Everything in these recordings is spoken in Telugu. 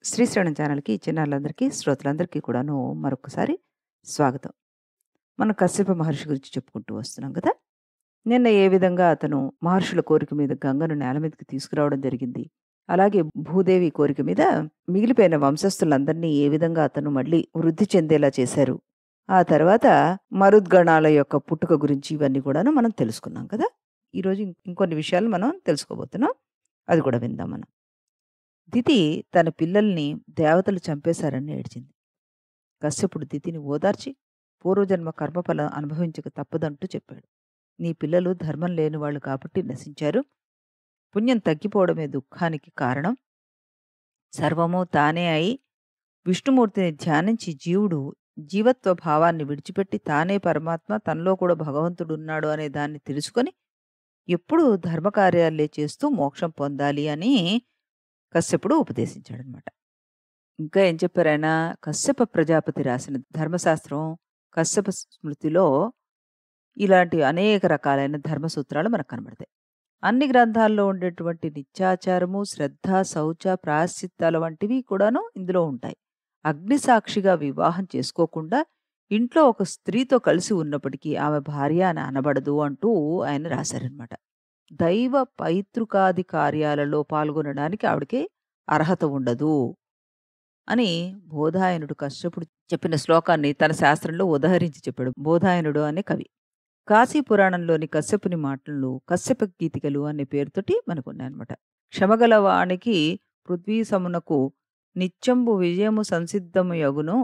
శ్రీశ్రవణం ఛానల్‌కి చిన్నారులందరికీ, శ్రోతలందరికీ కూడాను మరొకసారి స్వాగతం. మనం కశ్యప మహర్షి గురించి చెప్పుకుంటూ వస్తున్నాం గదా! నిన్న ఏ విధంగా అతను మహర్షుల కోరిక మీద గంగను నేల మీదకి తీసుకురావడం జరిగింది. అలాగే భూదేవి కోరిక మీద మిగిలిపోయిన వంశస్థులందరినీ ఏ విధంగా అతను మళ్ళీ వృద్ధి చెందేలా చేశారు. ఆ తర్వాత మరుద్గణాల యొక్క పుట్టుక గురించి ఇవన్నీ కూడాను మనం తెలుసుకున్నాం కదా! ఈరోజు ఇంకొన్ని విషయాలు మనం తెలుసుకోబోతున్నాం. అది కూడా విందాం మనం. దితి తన పిల్లల్ని దేవతలు చంపేశారని ఏడ్చింది. కశ్యపుడు దితిని ఓదార్చి పూర్వజన్మ కర్మఫలం అనుభవించక తప్పదంటూ చెప్పాడు. నీ పిల్లలు ధర్మం లేనివాళ్ళు కాబట్టి నశించారు. పుణ్యం తగ్గిపోవడమే దుఃఖానికి కారణం. సర్వము తానే అయి విష్ణుమూర్తిని ధ్యానించి జీవుడు జీవత్వ భావాన్ని విడిచిపెట్టి తానే పరమాత్మ, తనలో కూడా భగవంతుడున్నాడు అనే దాన్ని తెలుసుకొని ఎప్పుడూ ధర్మకార్యాలే చేస్తూ మోక్షం పొందాలి అని కశ్యపుడు ఉపదేశించాడనమాట. ఇంకా ఏం చెప్పారాయన? కశ్యప ప్రజాపతి రాసిన ధర్మశాస్త్రం, కశ్యప స్మృతిలో ఇలాంటి అనేక రకాలైన ధర్మ సూత్రాలు మనకు కనబడతాయి. అన్ని గ్రంథాల్లో ఉండేటువంటి నిత్యాచారము, శ్రద్ధ, శౌచ, ప్రాయశ్చిత్తాల వంటివి కూడాను ఇందులో ఉంటాయి. అగ్ని సాక్షిగా వివాహం చేసుకోకుండా ఇంట్లో ఒక స్త్రీతో కలిసి ఉన్నప్పటికీ ఆమె భార్య అని అనబడదు అంటూ ఆయన రాశారనమాట. దైవ పైతృకాది కార్యాలలో పాల్గొనడానికి ఆవిడకి అర్హత ఉండదు అని బోధాయనుడు కశ్యపుడు చెప్పిన శ్లోకాన్ని తన శాస్త్రంలో ఉదహరించి చెప్పాడు. బోధాయనుడు అనే కవి. కాశీ పురాణంలోని కశ్యపుని మాటలు కశ్యప గీతికలు అనే పేరుతోటి మనకున్నాయన్నమాట. క్షమగల వానికి పృథ్వీ సమునకు నిత్యంబు విజయము సంసిద్ధము యగును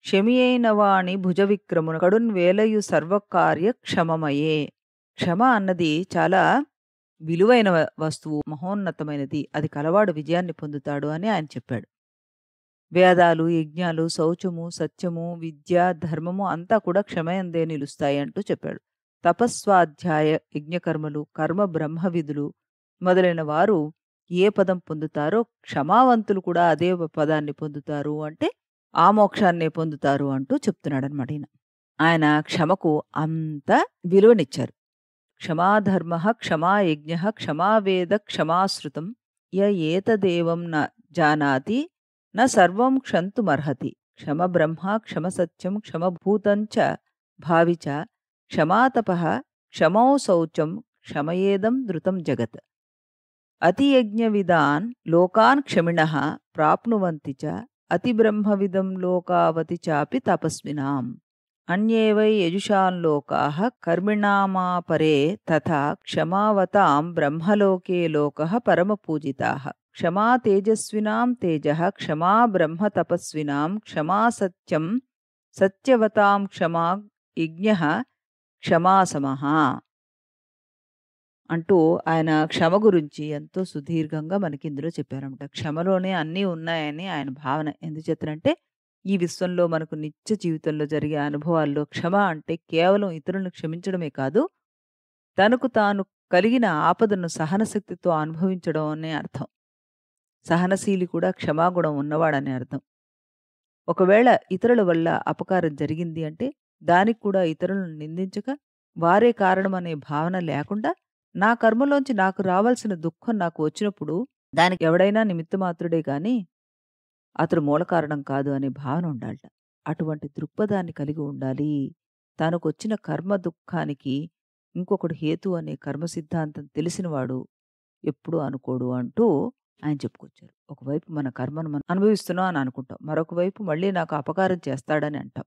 క్షమియైన వాణి భుజ విక్రమును కడున్ వేలయు సర్వకార్య క్షమమయే. క్షమ అన్నది చాలా విలువైన వస్తువు, మహోన్నతమైనది. అది కలవాడు విజయాన్ని పొందుతాడు అని ఆయన చెప్పాడు. వేదాలు, యజ్ఞాలు, శౌచము, సత్యము, విద్య, ధర్మము అంతా కూడా క్షమయందే నిలుస్తాయి అంటూ చెప్పాడు. తపస్వాధ్యాయ యజ్ఞకర్మలు, కర్మ బ్రహ్మ విధులు మొదలైన వారు ఏ పదం పొందుతారో క్షమావంతులు కూడా అదే పదాన్ని పొందుతారు అంటే ఆ మోక్షాన్నే పొందుతారు అంటూ చెప్తున్నాడనమాట ఈయన. ఆయన క్షమకు అంత విలువనిచ్చారు. క్షమాధర్మ, క్షమాయజ్ఞ, క్షమావేద, క్షమాశ్రుతం య ఏతదేవం న జానాతి న సర్వం క్షంతుమర్హతి. క్షమ బ్రహ్మ, క్షమ సత్యం, క్షమభూతంచ భావిచ క్షమాతపః క్షమౌ శౌచం క్షమయేదం ధృతం జగత్. అతియజ్ఞవిదాన్ లోకాన్ క్షమిణః ప్రాప్నువంతి చ అతిబ్రహ్మవిదం లోకావతి చాపి తపస్వినాం. అన్యే వై యజుషాన్ లోకాః కర్మిణామాపరే తథా క్షమావతాం బ్రహ్మలోకే లోకః పరమపూజితాః. క్షమా తేజస్వినాం తేజః, క్షమా బ్రహ్మ తపస్వినాం, క్షమా సత్యం సత్యవతాం, క్షమా యజ్ఞః క్షమాసమః అంటూ ఆయన క్షమ గురించి ఎంతో సుదీర్ఘంగా మనకి ఇందులో చెప్పారన్నమాట. క్షమలోనే అన్నీ ఉన్నాయని ఆయన భావన. ఎందుచేతనంటే ఈ విశ్వంలో మనకు నిత్య జీవితంలో జరిగే అనుభవాల్లో క్షమ అంటే కేవలం ఇతరులను క్షమించడమే కాదు, తనకు తాను కలిగిన ఆపదను సహనశక్తితో అనుభవించడం అనే అర్థం. సహనశీలి కూడా క్షమాగుణం ఉన్నవాడనే అర్థం. ఒకవేళ ఇతరుల వల్ల అపకారం జరిగింది అంటే దానికి కూడా ఇతరులను నిందించక వారే కారణమనే భావన లేకుండా నా కర్మలోంచి నాకు రావాల్సిన దుఃఖం నాకు వచ్చినప్పుడు దానికి ఎవడైనా నిమిత్తమాత్రుడే గాని అతడు మూల కారణం కాదు అనే భావన ఉండాలట. అటువంటి దృక్పథాన్ని కలిగి ఉండాలి. తనకొచ్చిన కర్మ దుఃఖానికి ఇంకొకడు హేతు అనే కర్మ సిద్ధాంతం తెలిసినవాడు ఎప్పుడూ అనుకోడు అంటూ ఆయన చెప్పుకొచ్చారు. ఒకవైపు మన కర్మను మనం అనుభవిస్తున్నాం అని అనుకుంటాం. మరొక వైపు మళ్ళీ నాకు అపకారం చేస్తాడని అంటాం.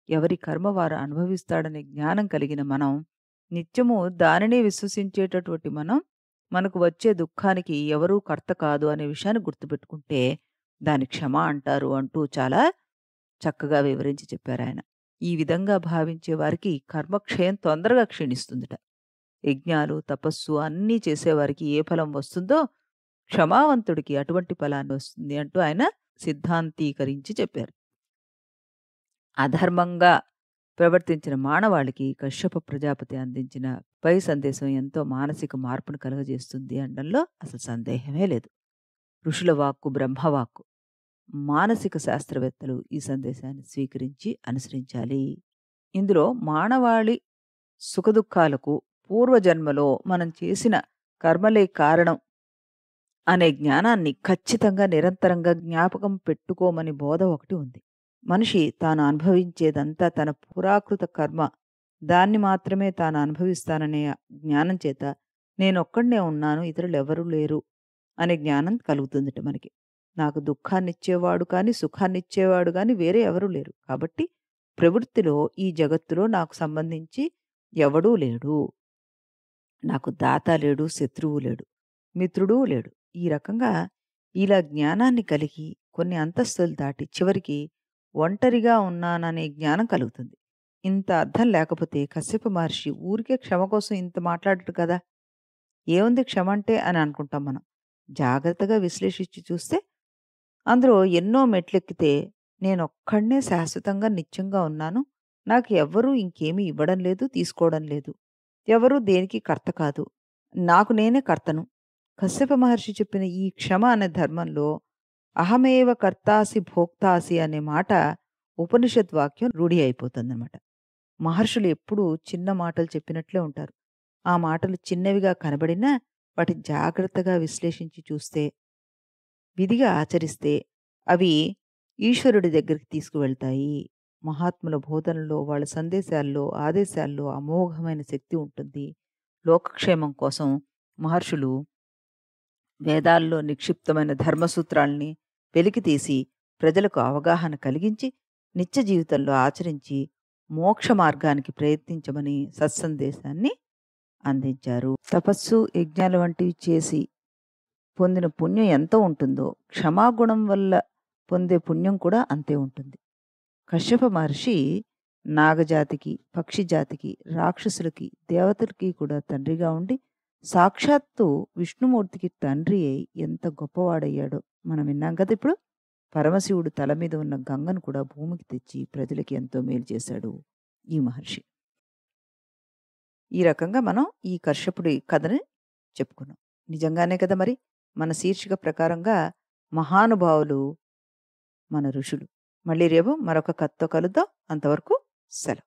ఎవరి కర్మ వారు అనుభవిస్తాడనే జ్ఞానం కలిగిన మనం నిత్యము దానినే విశ్వసించేటటువంటి మనం మనకు వచ్చే దుఃఖానికి ఎవరూ కర్త కాదు అనే విషయాన్ని గుర్తుపెట్టుకుంటే దాని క్షమ అంటారు అంటూ చాలా చక్కగా వివరించి చెప్పారాయన. ఈ విధంగా భావించే వారికి కర్మక్షయం తొందరగా క్షీణిస్తుందిట. యజ్ఞాలు, తపస్సు అన్నీ చేసేవారికి ఏ ఫలం వస్తుందో క్షమావంతుడికి అటువంటి ఫలాన్ని వస్తుంది అంటూ ఆయన సిద్ధాంతీకరించి చెప్పారు. అధర్మంగా ప్రవర్తించిన మానవాళికి కశ్యప ప్రజాపతి అందించిన పై సందేశం ఎంతో మానసిక మార్పును కలుగజేస్తుంది అనడంలో అసలు సందేహమే లేదు. ఋషుల వాక్కు బ్రహ్మవాక్కు. మానసిక శాస్త్రవేత్తలు ఈ సందేశాన్ని స్వీకరించి అనుసరించాలి. ఇందులో మానవాళి సుఖదుఖాలకు పూర్వజన్మలో మనం చేసిన కర్మలే కారణం అనే జ్ఞానాన్ని ఖచ్చితంగా నిరంతరంగా జ్ఞాపకం పెట్టుకోమని బోధ ఒకటి ఉంది. మనిషి తాను అనుభవించేదంతా తన పురాకృత కర్మ, దాన్ని మాత్రమే తాను అనుభవిస్తాననే జ్ఞానం చేత నేనొక్కడినే ఉన్నాను, ఇతరులెవరూ లేరు అనే జ్ఞానం కలుగుతుందట మనకి. నాకు దుఃఖాన్నిచ్చేవాడు కానీ, సుఖాన్నిచ్చేవాడు గానీ వేరే ఎవరూ లేరు. కాబట్టి ప్రవృత్తిలో ఈ జగత్తులో నాకు సంబంధించి ఎవడూ లేడు. నాకు దాత లేడు, శత్రువు లేడు, మిత్రుడు లేడు. ఈ రకంగా ఇలా జ్ఞానాన్ని కలిగి కొన్ని అంతస్తులు దాటి చివరికి ఒంటరిగా ఉన్నాననే జ్ఞానం కలుగుతుంది. ఇంత అర్థం లేకపోతే కశ్యప మహర్షి ఊరికే క్షమ కోసం ఇంత మాట్లాడడు కదా! ఏముంది క్షమ అంటే అని అనుకుంటాం మనం. జాగ్రత్తగా విశ్లేషించి చూస్తే అందులో ఎన్నో మెట్లెక్కితే నేనొక్కడినే శాశ్వతంగా నిత్యంగా ఉన్నాను. నాకు ఎవ్వరూ ఇంకేమీ ఇవ్వడం లేదు, తీసుకోవడం లేదు. ఎవరు దేనికి కర్త కాదు. నాకు నేనే కర్తను. కశ్యప మహర్షి చెప్పిన ఈ క్షమ అనే ధర్మంలో అహమేవ కర్తాసి భోక్తాసి అనే మాట ఉపనిషత్ వాక్యం రూఢి అయిపోతుందనమాట. మహర్షులు ఎప్పుడూ చిన్న మాటలు చెప్పినట్లే ఉంటారు. ఆ మాటలు చిన్నవిగా కనబడినా వాటిని జాగ్రత్తగా విశ్లేషించి చూస్తే, విధిగా ఆచరిస్తే అవి ఈశ్వరుడి దగ్గరికి తీసుకువెళ్తాయి. మహాత్ముల బోధనలో, వాళ్ళ సందేశాల్లో, ఆదేశాల్లో అమోఘమైన శక్తి ఉంటుంది. లోకక్షేమం కోసం మహర్షులు వేదాల్లో నిక్షిప్తమైన ధర్మసూత్రాల్ని వెలికితీసి ప్రజలకు అవగాహన కలిగించి, నిత్య జీవితంలో ఆచరించి, మోక్ష మార్గానికి ప్రయత్నించమని సత్సందేశాన్ని అందించారు. తపస్సు, యజ్ఞాలు వంటివి చేసి పొందిన పుణ్యం ఎంత ఉంటుందో, క్షమాగుణం వల్ల పొందే పుణ్యం కూడా అంతే ఉంటుంది. కశ్యప మహర్షి నాగజాతికి, పక్షి జాతికి, రాక్షసులకి, దేవతలకి కూడా తండ్రిగా ఉండి, సాక్షాత్తు విష్ణుమూర్తికి తండ్రి అయి ఎంత గొప్పవాడయ్యాడో మనం విన్నాం కదా ఇప్పుడు. పరమశివుడు తల మీద ఉన్న గంగను కూడా భూమికి తెచ్చి ప్రజలకి ఎంతో మేలు చేశాడు ఈ మహర్షి. ఈ రకంగా మనం ఈ కశ్యపుడి కథని చెప్పుకున్నాం. నిజంగానే కదా మరి! మన శీర్షిక ప్రకారంగా మహానుభావులు మన ఋషులు. మళ్ళీ రేపు మరొక కథతో కలుద్దాం. అంతవరకు సెలవు.